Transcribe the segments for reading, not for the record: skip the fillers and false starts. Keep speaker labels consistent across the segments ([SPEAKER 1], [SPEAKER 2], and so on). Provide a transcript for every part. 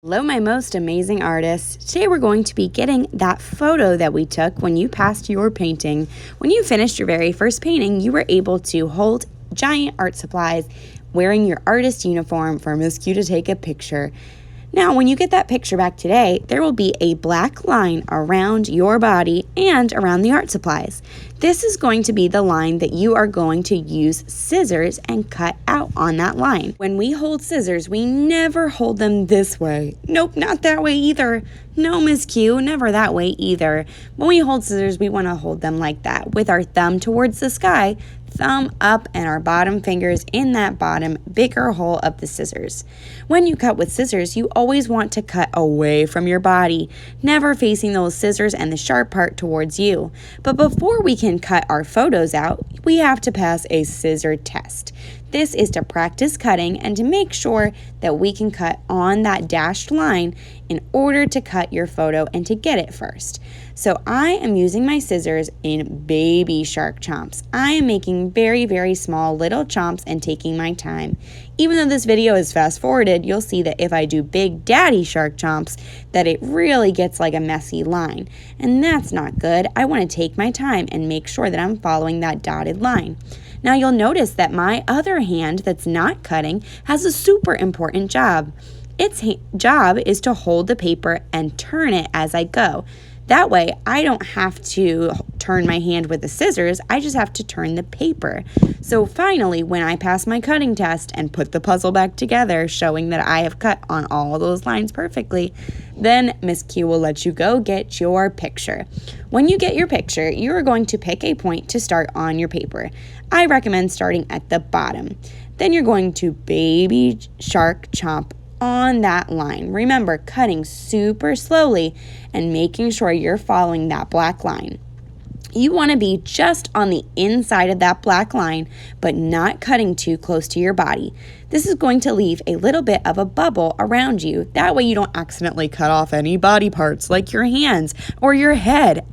[SPEAKER 1] Hello, my most amazing artists. Today we're going to be getting that photo that we took when you passed your painting. When you finished your very first painting, you were able to hold giant art supplies wearing your artist uniform for Miss Q to take a picture. Now, when you get that picture back today, there will be a black line around your body and around the art supplies. This is going to be the line that you are going to use scissors and cut out on that line. When we hold scissors, we never hold them this way. Nope, not that way either. No, Miss Q, never that way either. When we hold scissors, we want to hold them like that, with our thumb towards the sky, thumb up, and our bottom fingers in that bottom bigger hole of the scissors. When you cut with scissors, you always want to cut away from your body, never facing those scissors and the sharp part towards you. But before we can cut our photos out, we have to pass a scissor test. This is to practice cutting and to make sure that we can cut on that dashed line in order to cut your photo and to get it first. So I am using my scissors in baby shark chomps. I am making very, very small little chomps and taking my time. Even though this video is fast forwarded, you'll see that if I do big daddy shark chomps, that it really gets like a messy line. And that's not good. I want to take my time and make sure that I'm following that dotted line. Now you'll notice that my other hand that's not cutting has a super important job. Its job is to hold the paper and turn it as I go. That way, I don't have to turn my hand with the scissors, I just have to turn the paper. So finally, when I pass my cutting test and put the puzzle back together, showing that I have cut on all those lines perfectly, then Miss Q will let you go get your picture. When you get your picture, you are going to pick a point to start on your paper. I recommend starting at the bottom. Then you're going to baby shark chomp on that line. Remember, cutting super slowly and making sure you're following that black line. You want to be just on the inside of that black line, but not cutting too close to your body. This is going to leave a little bit of a bubble around you. That way you don't accidentally cut off any body parts like your hands or your head.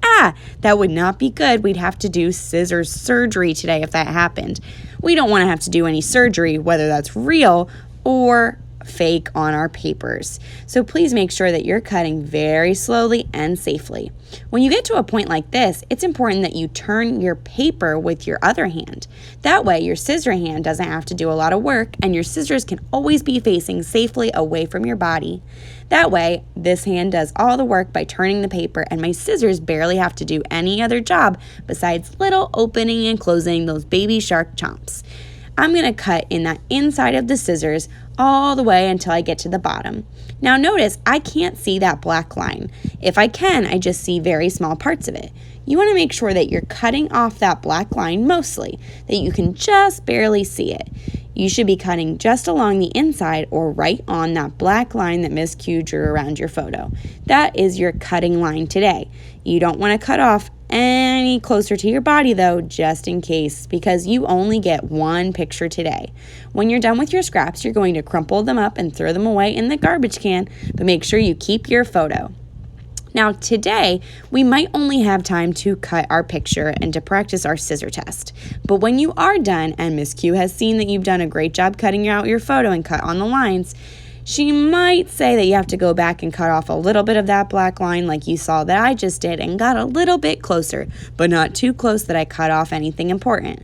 [SPEAKER 1] That would not be good. We'd have to do scissors surgery today if that happened. We don't want to have to do any surgery, whether that's real or fake, on our papers. So please make sure that you're cutting very slowly and safely. When you get to a point like this, it's important that you turn your paper with your other hand. That way your scissor hand doesn't have to do a lot of work and your scissors can always be facing safely away from your body. That way, this hand does all the work by turning the paper and my scissors barely have to do any other job besides little opening and closing those baby shark chomps. I'm going to cut in that inside of the scissors all the way until I get to the bottom. Now notice I can't see that black line. If I can, I just see very small parts of it. You want to make sure that you're cutting off that black line mostly, that you can just barely see it. You should be cutting just along the inside or right on that black line that Miss Q drew around your photo. That is your cutting line today. You don't want to cut off any closer to your body though, just in case, because you only get one picture today. When you're done with your scraps, you're going to crumple them up and throw them away in the garbage can, but make sure you keep your photo. Now today, we might only have time to cut our picture and to practice our scissor test. But when you are done and Miss Q has seen that you've done a great job cutting out your photo and cut on the lines, she might say that you have to go back and cut off a little bit of that black line like you saw that I just did and got a little bit closer, but not too close that I cut off anything important.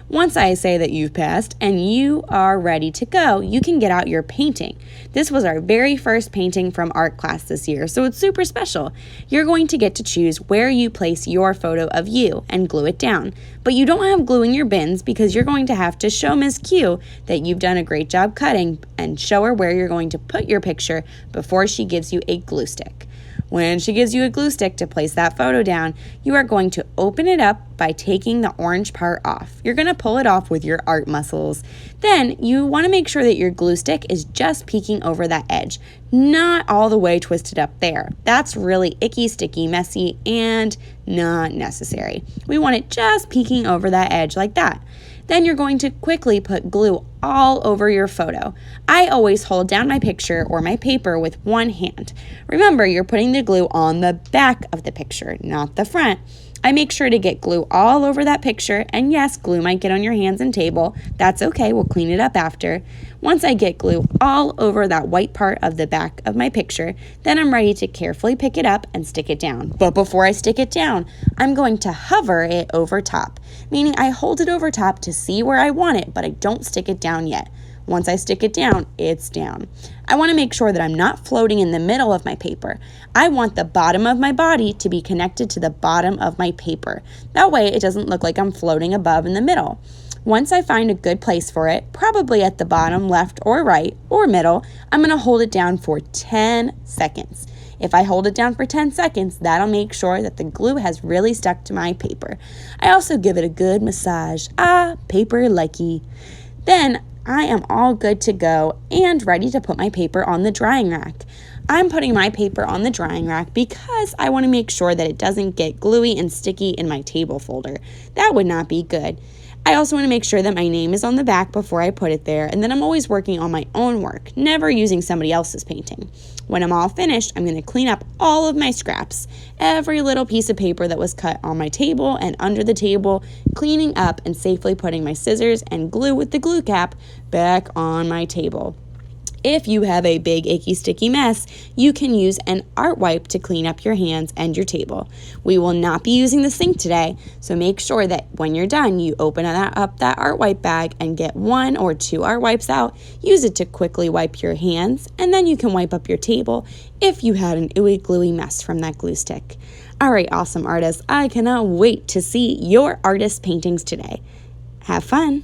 [SPEAKER 1] Once I say that you've passed and you are ready to go, you can get out your painting. This was our very first painting from art class this year, so it's super special. You're going to get to choose where you place your photo of you and glue it down. But you don't have glue in your bins because you're going to have to show Miss Q that you've done a great job cutting and show her where you're going to put your picture before she gives you a glue stick. When she gives you a glue stick to place that photo down, you are going to open it up by taking the orange part off. You're going to pull it off with your art muscles. Then you want to make sure that your glue stick is just peeking over that edge, not all the way twisted up there. That's really icky, sticky, messy, and not necessary. We want it just peeking over that edge like that. Then you're going to quickly put glue all over your photo. I always hold down my picture or my paper with one hand. Remember, you're putting the glue on the back of the picture, not the front. I make sure to get glue all over that picture, and yes, glue might get on your hands and table. That's okay, we'll clean it up after. Once I get glue all over that white part of the back of my picture, then I'm ready to carefully pick it up and stick it down. But before I stick it down, I'm going to hover it over top, meaning I hold it over top to see where I want it, but I don't stick it down yet. Once I stick it down, it's down. I want to make sure that I'm not floating in the middle of my paper. I want the bottom of my body to be connected to the bottom of my paper. That way it doesn't look like I'm floating above in the middle. Once I find a good place for it, probably at the bottom, left or right or middle, I'm going to hold it down for 10 seconds. If I hold it down for 10 seconds, that'll make sure that the glue has really stuck to my paper. I also give it a good massage. Paper likey. Then I am all good to go and ready to put my paper on the drying rack. I'm putting my paper on the drying rack because I want to make sure that it doesn't get gluey and sticky in my table folder. That would not be good. I also want to make sure that my name is on the back before I put it there, and then I'm always working on my own work, never using somebody else's painting. When I'm all finished, I'm going to clean up all of my scraps, every little piece of paper that was cut on my table and under the table, cleaning up and safely putting my scissors and glue with the glue cap back on my table. If you have a big, icky, sticky mess, you can use an art wipe to clean up your hands and your table. We will not be using the sink today, so make sure that when you're done, you open up that art wipe bag and get 1 or 2 art wipes out. Use it to quickly wipe your hands, and then you can wipe up your table if you had an ooey gluey mess from that glue stick. All right, awesome artists, I cannot wait to see your artist paintings today. Have fun!